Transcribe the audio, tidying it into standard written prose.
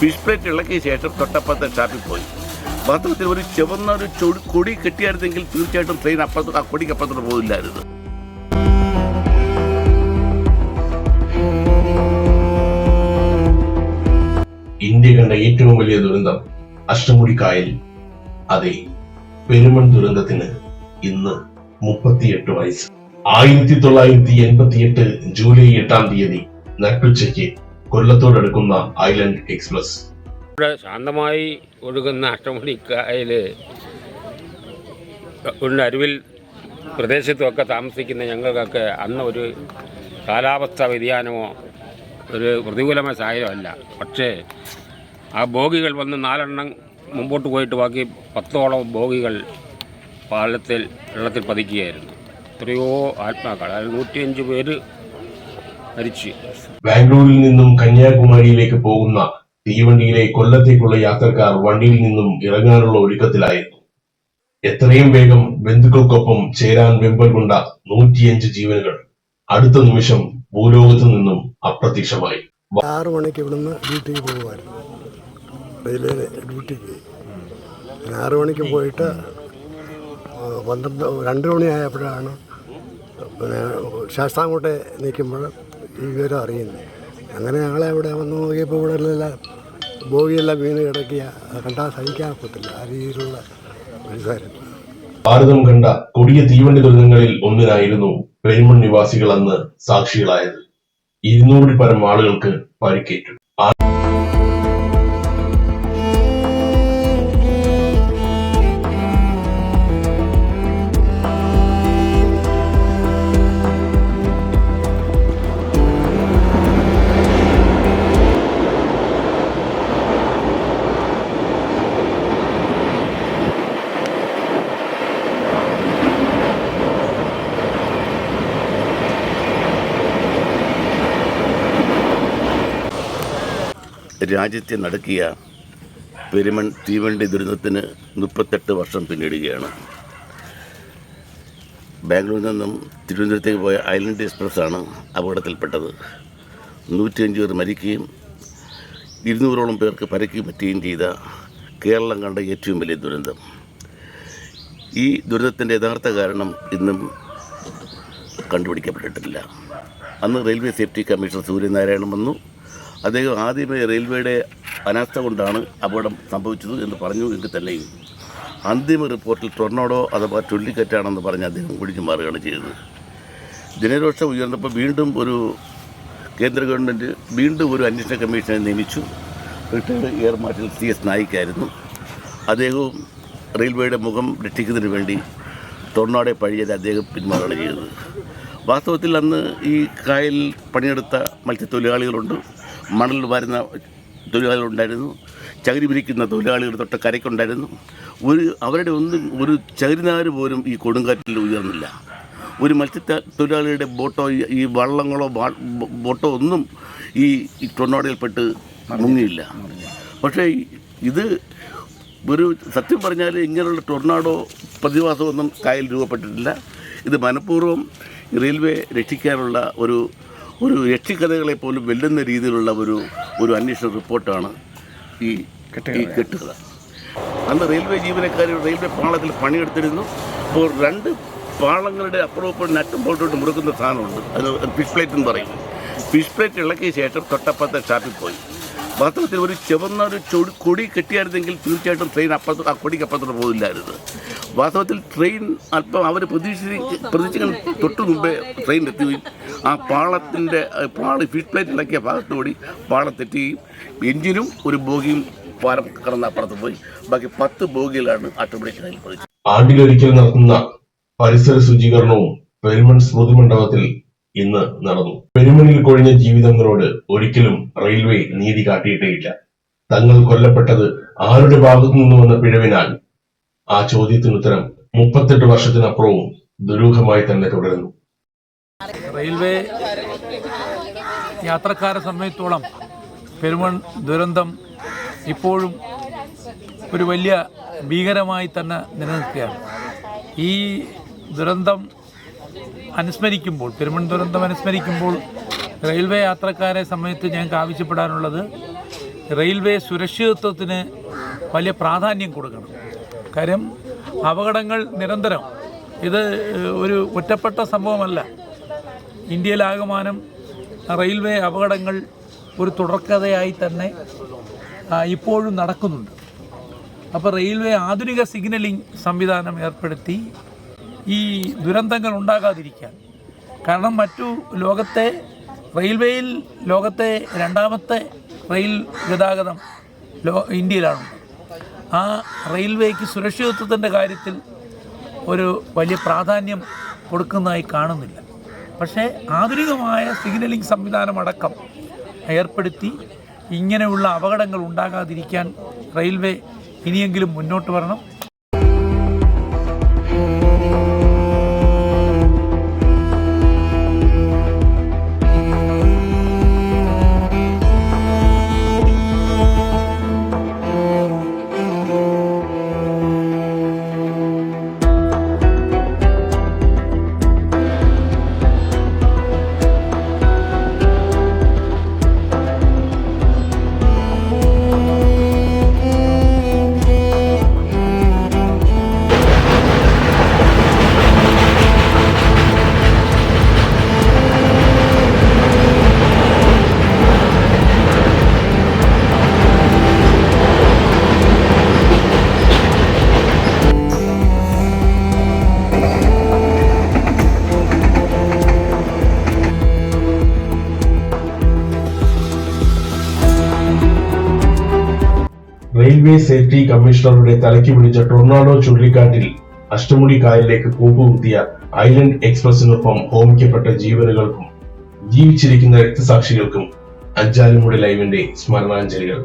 Fish plate ഇളക്കിയ ശേഷം തൊട്ടപ്പുറത്തെ ഷാപ്പിൽ പോയി. വാസ്തവത്തിൽ ഒരു ചുവന്ന ഒരു കൊടി കെട്ടിയായിരുന്നെങ്കിൽ തീർച്ചയായിട്ടും ട്രെയിൻ അപ്പുറത്ത് ആ കൊടിക്ക് അപ്പുറത്തോട്ട് പോകില്ലായിരുന്നു. ഇന്ത്യ കണ്ട ഏറ്റവും വലിയ ദുരന്തം അഷ്ടമുടി കായൽ. അതെ, പെരുമൺ ദുരന്തത്തിന് ഇന്ന് 38 വയസ്സ്. 1988 ജൂലൈ 8-ാം തീയതി നട്ടുച്ചയ്ക്ക് കൊല്ലത്തോടടുക്കുന്ന ഐലൻഡ് എക്സ്പ്രസ്. ശാന്തമായി ഒഴുകുന്ന അഷ്ടമുടി കായല് അരുവിൽ പ്രദേശത്തുമൊക്കെ താമസിക്കുന്ന ഞങ്ങൾക്കൊക്കെ അന്ന് ഒരു കാലാവസ്ഥാ വ്യതിയാനമോ ഒരു പ്രതികൂലമായ സാഹചര്യമല്ല. പക്ഷേ ആ ബോഗികൾ വന്ന് 4 മുമ്പോട്ട് പോയിട്ട് ബാക്കി 10ഓളം ബോഗികൾ വെള്ളത്തിൽ പതിക്കുകയായിരുന്നു. എത്രയോ ആത്മാക്കൾ, അതായത് 105 പേര് മരിച്ചു. ബാംഗ്ലൂരിൽ നിന്നും കന്യാകുമാരിയിലേക്ക് പോകുന്ന തീവണ്ടിയിലെ കൊല്ലത്തേക്കുള്ള യാത്രക്കാർ വണ്ടിയിൽ നിന്നും ഇറങ്ങാനുള്ള ഒരുക്കത്തിലായിരുന്നു. എത്രയും വേഗം ബന്ധുക്കൾക്കൊപ്പം ചേരാൻ വെമ്പൽ കൊണ്ട 105 ജീവനുകൾ അടുത്ത നിമിഷം ഭൂലോകത്തു നിന്നും അപ്രത്യക്ഷമായി. 6 മണിക്ക് ഇവിടുന്ന് ഡ്യൂട്ടിക്ക് പോകുമായിരുന്നു, റെയിൽവേ ഡ്യൂട്ടിക്ക്. 6 മണിക്ക് പോയിട്ട് 2 മണിയായപ്പോഴാണ് ശാസ്താംകോട്ടെ നിൽക്കുമ്പോൾ ഈ വിവരം അറിയുന്നത്. അങ്ങനെ ഞങ്ങളെ അവിടെ വന്ന് നോക്കിയപ്പോൾ ഇവിടെ എല്ലാം ബോഗിയെല്ലാം വീണ് കിടക്കുക, കണ്ടാൽ സഹിക്കാൻ പറ്റില്ല. ആ രീതിയിലുള്ള ഒരു കാര്യം. ഭാരതം കണ്ട കൊടിയ തീവണ്ടി ദുരന്തങ്ങളിൽ ഒന്നിനായിരുന്നു പെരുമൺ നിവാസികൾ അന്ന് സാക്ഷികളായത്. 200-ൽ പരം ആളുകൾക്ക് പരിക്കേറ്റു. രാജ്യത്തെ നടുക്കിയ പെരുമൺ തീവണ്ടി ദുരന്തത്തിന് 38 വർഷം പിന്നിടുകയാണ്. ബാംഗ്ലൂരിൽ നിന്നും തിരുവനന്തപുരത്തേക്ക് പോയ ഐലൻഡ് എക്സ്പ്രസ്സാണ് അപകടത്തിൽപ്പെട്ടത്. 105 പേർ മരിക്കുകയും 200ഓളം പേർക്ക് പരിക്കുകയും പറ്റുകയും ചെയ്ത കേരളം കണ്ട ഏറ്റവും വലിയ ദുരന്തം. ഈ ദുരന്തത്തിൻ്റെ യഥാർത്ഥ കാരണം ഇന്നും കണ്ടുപിടിക്കപ്പെട്ടിട്ടില്ല. അന്ന് റെയിൽവേ സേഫ്റ്റി കമ്മീഷണർ സൂര്യനാരായണൻ വന്നു. അദ്ദേഹം ആദ്യമേ റെയിൽവേയുടെ അനാസ്ഥ കൊണ്ടാണ് അപകടം സംഭവിച്ചത് എന്ന് പറഞ്ഞു എങ്കിൽ തന്നെയും അന്തിമ റിപ്പോർട്ടിൽ ടൊർണാഡോ അഥവാ ചുഴലിക്കാറ്റാണെന്ന് പറഞ്ഞ് അദ്ദേഹം ഒഴിഞ്ഞു മാറുകയാണ് ചെയ്തത്. ജനരോഷം ഉയർന്നപ്പോൾ വീണ്ടും ഒരു കേന്ദ്ര ഗവൺമെൻറ് വീണ്ടും ഒരു അന്വേഷണ കമ്മീഷനെ നിയമിച്ചു. റിട്ടയർഡ് എയർ മാർഷൽ CS നായിക്കായിരുന്നു. അദ്ദേഹവും റെയിൽവേയുടെ മുഖം രക്ഷിക്കുന്നതിന് വേണ്ടി ടൊർണാഡോയെ പഴിയത് അദ്ദേഹം പിന്മാറുകയാണ് ചെയ്തത്. വാസ്തവത്തിൽ അന്ന് ഈ കായലിൽ പണിയെടുത്ത മത്സ്യത്തൊഴിലാളികളുണ്ട്, മണൽ വാരുന്ന തൊഴിലാളികളുണ്ടായിരുന്നു, ചകിരി പിരിക്കുന്ന തൊഴിലാളികൾ തൊട്ട് കരയ്ക്കുണ്ടായിരുന്നു. അവരുടെ ഒരു ചകിരിനാര് പോലും ഈ കൊടുങ്കാറ്റിൽ ഉയർന്നില്ല. ഒരു മത്സ്യത്തൊഴിലാളിയുടെ ബോട്ടോ ഈ വള്ളങ്ങളോ ബോട്ടോ ഒന്നും ഈ ടൊർണാഡോയിൽപ്പെട്ട് മുങ്ങിയില്ല. പക്ഷേ ഇത് ഒരു സത്യം പറഞ്ഞാൽ ഇങ്ങനെയുള്ള ടൊർണാഡോ പ്രതിഭാസമൊന്നും കായൽ രൂപപ്പെട്ടിട്ടില്ല. ഇത് മനഃപൂർവ്വം റെയിൽവേ രക്ഷിക്കാനുള്ള ഒരു രക്ഷിക്കഥകളെ പോലും വെല്ലുന്ന രീതിയിലുള്ള ഒരു അന്വേഷണ റിപ്പോർട്ടാണ് ഈ കെട്ടുകഥ. അന്ന് റെയിൽവേ ജീവനക്കാർ റെയിൽവേ പാളത്തിൽ പണിയെടുത്തിരുന്നു. ഇപ്പോൾ 2 പാളങ്ങളുടെ അപ്പുറം നട്ടും ബോൾട്ടോട്ട് മുറുക്കുന്ന സാധനമുണ്ട്, അത് ഫിഷ് പ്ലേറ്റ് എന്ന് പറയും. ഫിഷ് പ്ലേറ്റ് ഇളക്കിയ ശേഷം തൊട്ടപ്പുറത്തെ ഷാപ്പിൽ പോയി. വാസ്തവത്തിൽ ഒരു ചുവന്ന ഒരു കൊടി കെട്ടിയായിരുന്നെങ്കിൽ തീർച്ചയായിട്ടും ട്രെയിൻ ആ കൊടിക്ക് അപ്പുറത്തോട്ട് പോകില്ലായിരുന്നു. വാസ്തവത്തിൽ ട്രെയിൻ അല്പം അവർ പ്രതീക്ഷിക്കാൻ തൊട്ടു മുമ്പേ ട്രെയിൻ എത്തുകയും ആ ഫിഷ് പ്ലേറ്റ് ഇളക്കിയ ഭാഗത്തുകൂടി പാളം തെറ്റുകയും എഞ്ചിനും ഒരു ബോഗിയും പാലം കടന്ന് അപ്പുറത്ത് പോയി. ബാക്കി 10 ബോഗികളാണ് അഷ്ടമുടി കായലിൽ പതിച്ചത്. ആണ്ടിലൊരിക്കൽ നടത്തുന്ന പരിസര ശുചീകരണവും പെരുമൺ സ്മൃതി മണ്ഡപത്തിൽ ഇന്ന് നടന്നു. പെരുമണിൽ കൊഴിഞ്ഞ ജീവിതങ്ങളോട് ഒരിക്കലും റെയിൽവേ നീതി കാട്ടിയിട്ടേയില്ല. തങ്ങൾ കൊല്ലപ്പെട്ടത് ആരുടെ ഭാഗത്തു നിന്ന് വന്ന പിഴവിനാൽ? ആ ചോദ്യത്തിനുത്തരം 38 വർഷത്തിനപ്പുറവും ദുരൂഹമായി തന്നെ തുടരുന്നു. റെയിൽവേ യാത്രക്കാരെ സംബന്ധിച്ചോളം പെരുമൺ ദുരന്തം ഇപ്പോഴും ഒരു വലിയ ഭീകരമായി തന്നെ നിലനിൽക്കുകയാണ്. ഈ ദുരന്തം അനുസ്മരിക്കുമ്പോൾ, പെരുമൺ ദുരന്തം അനുസ്മരിക്കുമ്പോൾ റെയിൽവേ യാത്രക്കാരെ സംബന്ധിച്ച് ഞങ്ങൾക്ക് ആവശ്യപ്പെടാനുള്ളത്, റെയിൽവേ സുരക്ഷിതത്വത്തിന് വലിയ പ്രാധാന്യം കൊടുക്കണം. കാര്യം അപകടങ്ങൾ നിരന്തരം, ഇത് ഒരു ഒറ്റപ്പെട്ട സംഭവമല്ല. ഇന്ത്യയിലാകമാനം റെയിൽവേ അപകടങ്ങൾ ഒരു തുടർക്കഥയായി തന്നെ ഇപ്പോഴും നടക്കുന്നുണ്ട്. അപ്പോൾ റെയിൽവേ ആധുനിക സിഗ്നലിംഗ് സംവിധാനം ഏർപ്പെടുത്തി ഈ ദുരന്തങ്ങൾ ഉണ്ടാകാതിരിക്കാൻ. കാരണം മറ്റു ലോകത്തെ രണ്ടാമത്തെ റെയിൽ ഗതാഗതം ഇന്ത്യയിലാണ്. ആ റെയിൽവേക്ക് സുരക്ഷിതത്വത്തിൻ്റെ കാര്യത്തിൽ ഒരു വലിയ പ്രാധാന്യം കൊടുക്കുന്നതായി കാണുന്നില്ല. പക്ഷേ ആധുനികമായ സിഗ്നലിംഗ് സംവിധാനമടക്കം ഏർപ്പെടുത്തി ഇങ്ങനെയുള്ള അപകടങ്ങൾ ഉണ്ടാകാതിരിക്കാൻ റെയിൽവേ ഇനിയെങ്കിലും മുന്നോട്ട് വരണം. റെയിൽവേ സേഫ്റ്റി കമ്മീഷണറുടെ തലയ്ക്ക് പിടിച്ച ടൊർണാഡോ ചുഴലിക്കാറ്റിൽ അഷ്ടമുടി കായലിലേക്ക് കൂപ്പുകുത്തിയ ഐലൻഡ് എക്സ്പ്രസിനൊപ്പം ഹോമിക്കപ്പെട്ട ജീവനുകൾക്കും ജീവിച്ചിരിക്കുന്ന രക്തസാക്ഷികൾക്കും അഞ്ചാലുമൂടി ലൈവിന്റെ സ്മരണാഞ്ജലികൾ.